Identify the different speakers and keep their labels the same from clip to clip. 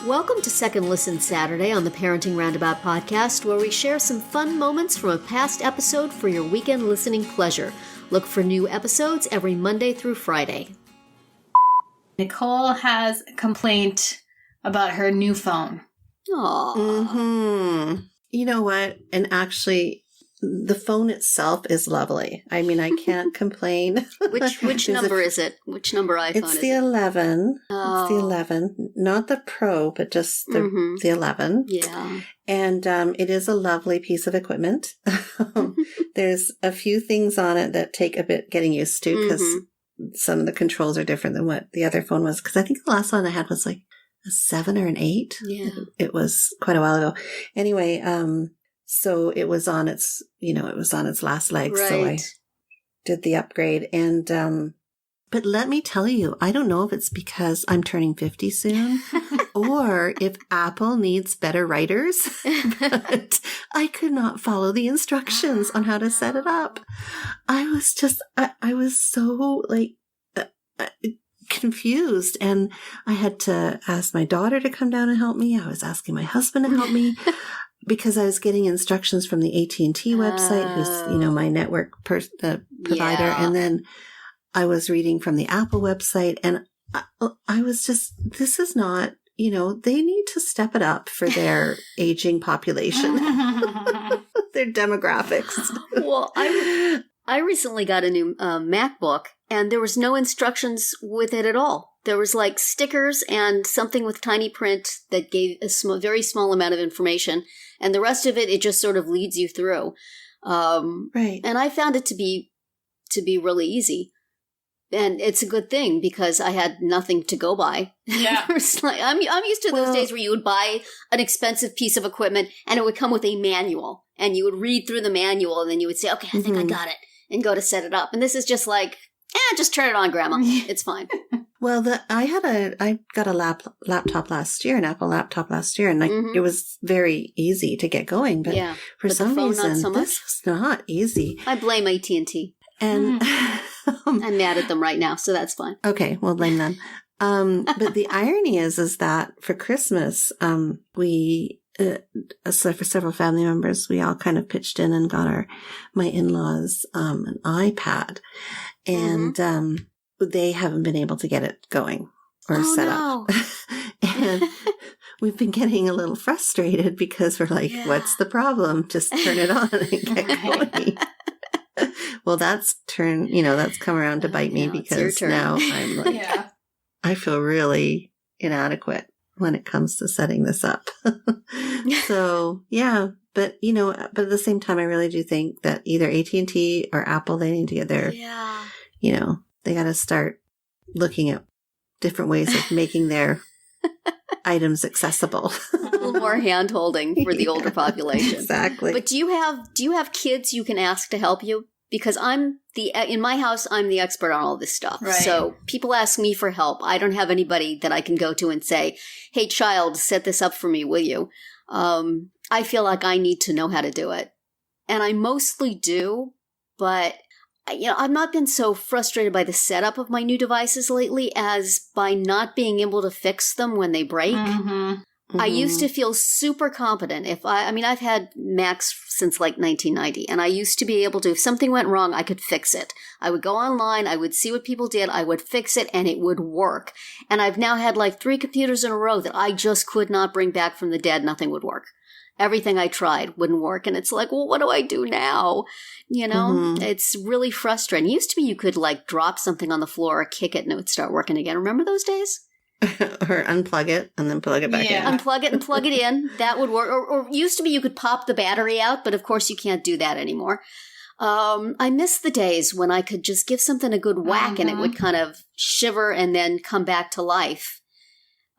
Speaker 1: Welcome to Second Listen Saturday on the Parenting Roundabout podcast, where we share some fun moments from a past episode for your weekend listening pleasure. Look for new episodes every Monday through Friday.
Speaker 2: Nicole has a complaint about her new phone.
Speaker 1: Aww.
Speaker 3: Mm-hmm. You know what? And actually, the phone itself is lovely. I mean, I can't complain.
Speaker 1: Which number is it? Which number iPhone is it?
Speaker 3: It's the 11.
Speaker 1: Oh.
Speaker 3: It's the 11. Not the Pro, but just the 11.
Speaker 1: Yeah.
Speaker 3: And it is a lovely piece of equipment. There's a few things on it that take a bit getting used to because some of the controls are different than what the other phone was. Because I think the last one I had was like a 7 or an 8.
Speaker 1: Yeah.
Speaker 3: It was quite a while ago. Anyway, so it was on its, it was on its last legs.
Speaker 1: Right.
Speaker 3: So I did the upgrade. And, but let me tell you, I don't know if it's because I'm turning 50 soon or if Apple needs better writers, but I could not follow the instructions on how to set it up. I was so confused, and I had to ask my daughter to come down and help me. I was asking my husband to help me. Because I was getting instructions from the AT&T website, who's, my network provider.
Speaker 1: Yeah.
Speaker 3: And then I was reading from the Apple website, and I was just, this is not, they need to step it up for their aging population, their demographics.
Speaker 1: Well, I recently got a new MacBook, and there was no instructions with it at all. There was stickers and something with tiny print that gave a very small amount of information. And the rest of it just sort of leads you through.
Speaker 3: Right.
Speaker 1: And I found it to be really easy. And it's a good thing because I had nothing to go by.
Speaker 2: Yeah.
Speaker 1: I'm used to those days where you would buy an expensive piece of equipment and it would come with a manual. And you would read through the manual and then you would say, okay, I think I got it. And go to set it up. And this is just just turn it on, Grandma. It's fine.
Speaker 3: Well, I got a laptop last year, an Apple laptop last year, and it was very easy to get going. But for some reason, this was not easy.
Speaker 1: I blame AT&T.
Speaker 3: And
Speaker 1: I'm mad at them right now, so that's fine.
Speaker 3: Okay, we'll blame them. But the irony is that for Christmas, we, so for several family members, we all kind of pitched in and got my in-laws an iPad. And they haven't been able to get it going or set up. And we've been getting a little frustrated because we're like, what's the problem? Just turn it on and get going. Well, that's come around to bite me because now I'm like, I feel really inadequate when it comes to setting this up. So, but but at the same time, I really do think that either AT&T or Apple, they need to get their, they got to start looking at different ways of making their items accessible.
Speaker 1: A little more hand-holding for the older population.
Speaker 3: Exactly.
Speaker 1: But do you have kids you can ask to help you? Because in my house, I'm the expert on all this stuff.
Speaker 2: Right.
Speaker 1: So people ask me for help. I don't have anybody that I can go to and say, hey, child, set this up for me, will you? I feel like I need to know how to do it. And I mostly do, but I've not been so frustrated by the setup of my new devices lately as by not being able to fix them when they break. I used to feel super competent. I've had Macs since 1990, and I used to be able to, if something went wrong, I could fix it. I would go online, I would see what people did, I would fix it, and it would work. And I've now had 3 computers in a row that I just could not bring back from the dead. Nothing would work. Everything I tried wouldn't work. And it's well, what do I do now? It's really frustrating. It used to be you could drop something on the floor or kick it and it would start working again. Remember those days?
Speaker 3: Or unplug it and then plug it back in.
Speaker 1: Unplug it and plug it in. That would work. Or used to be you could pop the battery out, but of course you can't do that anymore. I miss the days when I could just give something a good whack and it would kind of shiver and then come back to life.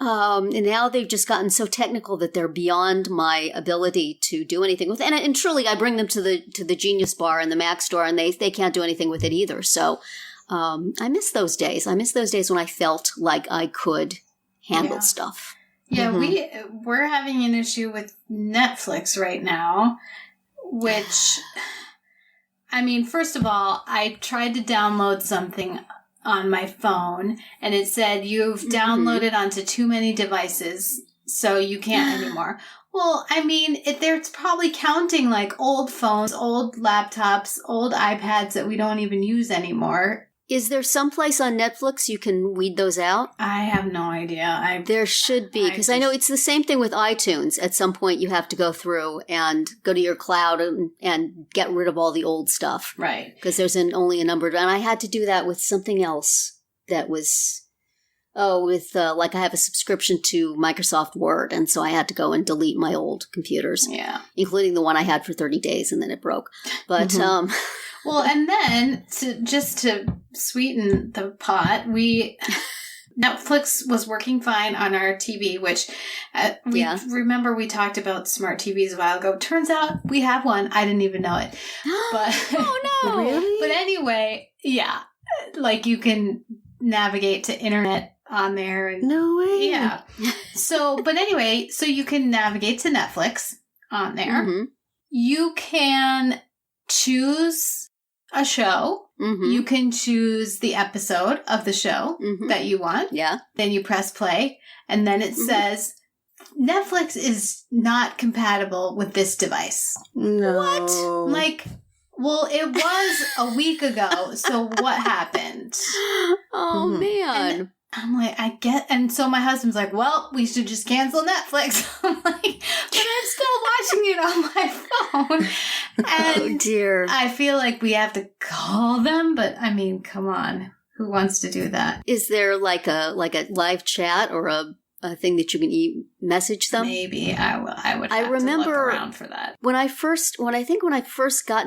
Speaker 1: And now they've just gotten so technical that they're beyond my ability to do anything with it. And truly, I bring them to the Genius Bar and the Mac store, and they can't do anything with it either. So I miss those days. I miss those days when I felt like I could handle stuff.
Speaker 2: Yeah, we're having an issue with Netflix right now, which, first of all, I tried to download something on my phone, and it said, you've downloaded onto too many devices. so you can't anymore. Well, I mean, it's probably counting like old phones, old laptops, old iPads that we don't even use anymore.
Speaker 1: Is there some place on Netflix you can weed those out?
Speaker 2: I have no idea.
Speaker 1: There should be, because I know it's the same thing with iTunes. At some point, you have to go through and go to your cloud and get rid of all the old stuff.
Speaker 2: Right.
Speaker 1: Because there's only a number. And I had to do that with something else that was, like I have a subscription to Microsoft Word. And so I had to go and delete my old computers.
Speaker 2: Yeah.
Speaker 1: Including the one I had for 30 days and then it broke. But,
Speaker 2: Well, and then to sweeten the pot, Netflix was working fine on our TV, which remember we talked about smart TVs a while ago. Turns out we have one. I didn't even know it. But
Speaker 1: oh no!
Speaker 3: Really?
Speaker 2: But anyway, yeah, like you can navigate to internet on there. And,
Speaker 3: no way.
Speaker 2: Yeah. But anyway, so you can navigate to Netflix on there.
Speaker 1: Mm-hmm.
Speaker 2: You can choose a show.
Speaker 1: Mm-hmm.
Speaker 2: You can choose the episode of the show that you want.
Speaker 1: Yeah.
Speaker 2: Then you press play, and then it says Netflix is not compatible with this device.
Speaker 3: No.
Speaker 2: What? Like, well, it was a week ago, so what happened?
Speaker 1: Oh, man.
Speaker 2: And I'm like, and so my husband's like, well, we should just cancel Netflix. I'm like, but I'm still watching it on my phone. And
Speaker 1: oh, dear.
Speaker 2: I feel like we have to call them, but I mean, come on. Who wants to do that?
Speaker 1: Is there like a live chat or a thing that you can message them?
Speaker 2: Maybe I would have to look around for that.
Speaker 1: When I first got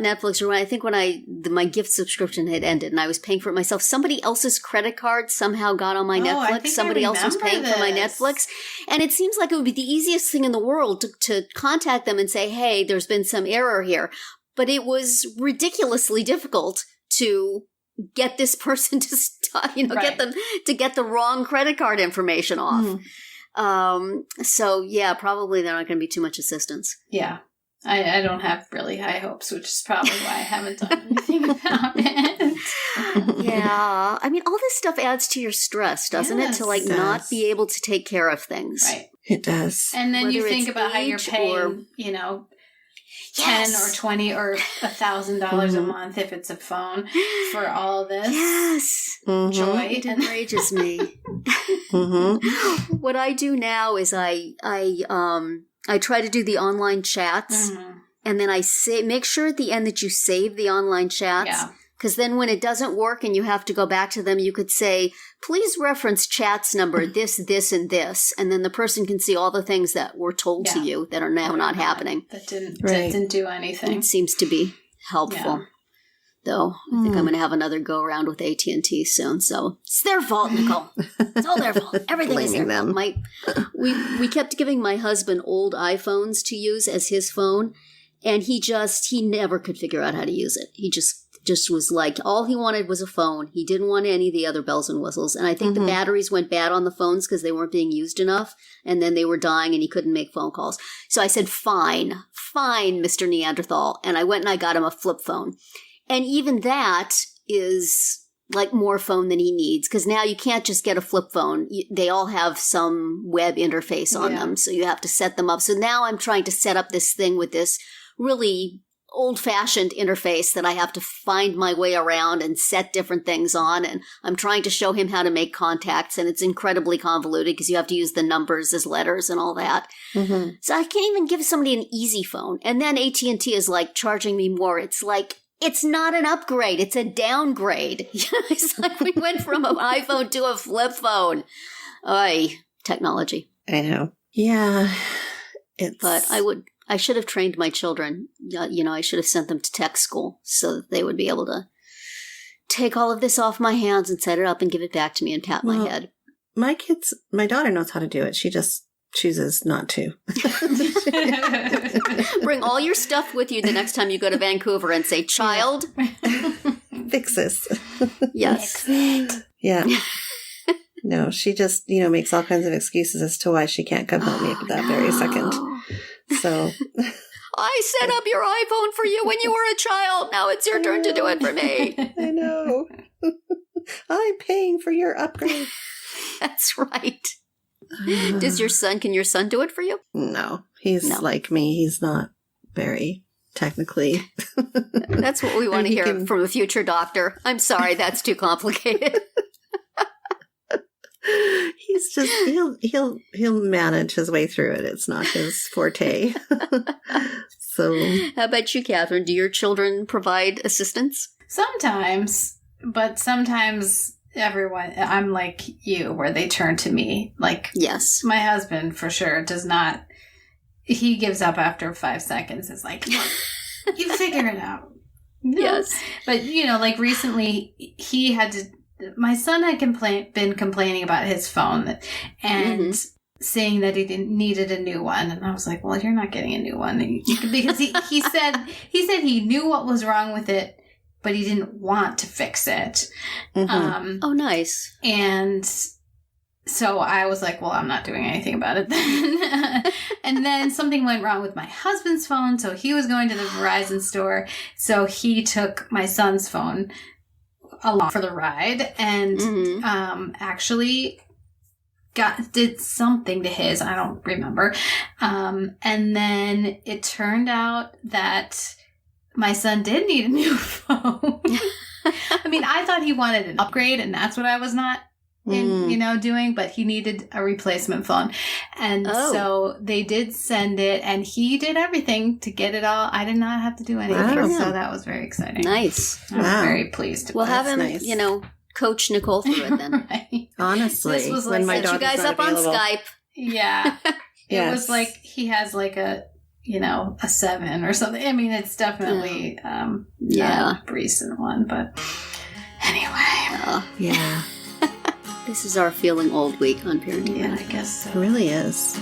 Speaker 1: Netflix, or when my gift subscription had ended and I was paying for it myself, somebody else's credit card somehow got on my Netflix. Somebody else was paying for my Netflix. And it seems like it would be the easiest thing in the world to contact them and say, hey, there's been some error here. But it was ridiculously difficult to get this person to stop, get them to get the wrong credit card information off. So yeah, probably they're not going to be too much assistance.
Speaker 2: Yeah. I don't have really high hopes, which is probably why I haven't done anything about it.
Speaker 1: Yeah. I mean, all this stuff adds to your stress, doesn't it? To not be able to take care of things.
Speaker 2: Right.
Speaker 3: It does.
Speaker 2: And then you think about how you're paying, $10 or $20 or $1,000 a month if it's a phone for all this.
Speaker 1: Yes.
Speaker 2: Joy.
Speaker 1: It enrages me. What I do now is I try to do the online chats, and then I make sure at the end that you save the online chats.
Speaker 2: Yeah.
Speaker 1: Because then when it doesn't work and you have to go back to them, you could say, please reference chats number this, and this. And then the person can see all the things that were told to you that are now not happening.
Speaker 2: That didn't do anything.
Speaker 1: It seems to be helpful.
Speaker 2: Yeah.
Speaker 1: Though I think I'm going to have another go around with AT&T soon. So it's their fault, Nicole. It's all their fault. Everything is their fault. We kept giving my husband old iPhones to use as his phone. And he never could figure out how to use it. He just was like, all he wanted was a phone. He didn't want any of the other bells and whistles. And I think the batteries went bad on the phones because they weren't being used enough. And then they were dying and he couldn't make phone calls. So I said, fine, Mr. Neanderthal. And I went and I got him a flip phone. And even that is like more phone than he needs, because now you can't just get a flip phone. They all have some web interface on them. So you have to set them up. So now I'm trying to set up this thing with this really old-fashioned interface that I have to find my way around and set different things on. And I'm trying to show him how to make contacts, and it's incredibly convoluted because you have to use the numbers as letters and all that. So I can't even give somebody an easy phone. And then AT&T is like charging me more. It's like, it's not an upgrade. It's a downgrade. It's like we went from an iPhone to a flip phone. Oy, technology.
Speaker 3: I know. Yeah.
Speaker 1: But I should have trained my children. I should have sent them to tech school so that they would be able to take all of this off my hands and set it up and give it back to me and pat my head.
Speaker 3: My daughter knows how to do it. She just chooses not to.
Speaker 1: Bring all your stuff with you the next time you go to Vancouver and say, child.
Speaker 3: Fix this.
Speaker 1: Yes.
Speaker 3: Yeah. No, she just, makes all kinds of excuses as to why she can't come help me at that very second. So
Speaker 1: I set up your iPhone for you when you were a child. Now it's your turn to do it for me.
Speaker 3: I know. I'm paying for your upgrade.
Speaker 1: That's right. Can your son do it for you?
Speaker 3: No, he's like me. He's not very technically.
Speaker 1: That's what we want to hear from a future doctor. I'm sorry, that's too complicated.
Speaker 3: He's just he'll manage his way through it. It's not his forte. So,
Speaker 1: how about you, Catherine? Do your children provide assistance?
Speaker 2: Sometimes, but sometimes I'm like you, where they turn to me. Like,
Speaker 1: yes,
Speaker 2: my husband for sure does not. He gives up after 5 seconds. It's like, look, you figure it out. No.
Speaker 1: Yes,
Speaker 2: but like recently, he had to. My son had been complaining about his phone and saying that he needed a new one, and I was like, "Well, you're not getting a new one," because he said he knew what was wrong with it, but he didn't want to fix it.
Speaker 1: Oh, nice.
Speaker 2: And so I was like, "Well, I'm not doing anything about it then." And then something went wrong with my husband's phone, so he was going to the Verizon store, so he took my son's phone along for the ride, and actually did something to his. I don't remember. And then it turned out that my son did need a new phone. I mean, I thought he wanted an upgrade, and that's what I was not doing, but he needed a replacement phone. And so they did send it, and he did everything to get it all. I did not have to do anything.
Speaker 3: Wow.
Speaker 2: So that was very exciting.
Speaker 1: Nice.
Speaker 2: I'm very pleased.
Speaker 1: We'll have him,
Speaker 3: nice.
Speaker 1: Coach Nicole through it then.
Speaker 2: Right.
Speaker 3: Honestly,
Speaker 2: this was
Speaker 3: when
Speaker 2: like
Speaker 3: my
Speaker 1: set you
Speaker 3: daughter's
Speaker 1: guys
Speaker 3: not
Speaker 1: up on
Speaker 3: available.
Speaker 1: Skype.
Speaker 2: Yeah. It was
Speaker 3: Yes.
Speaker 2: like he has like a 7 or something. I mean, it's definitely a recent one, but anyway.
Speaker 3: Yeah.
Speaker 1: This is our feeling old week on parenting.
Speaker 2: Yeah, I guess so.
Speaker 3: It really is.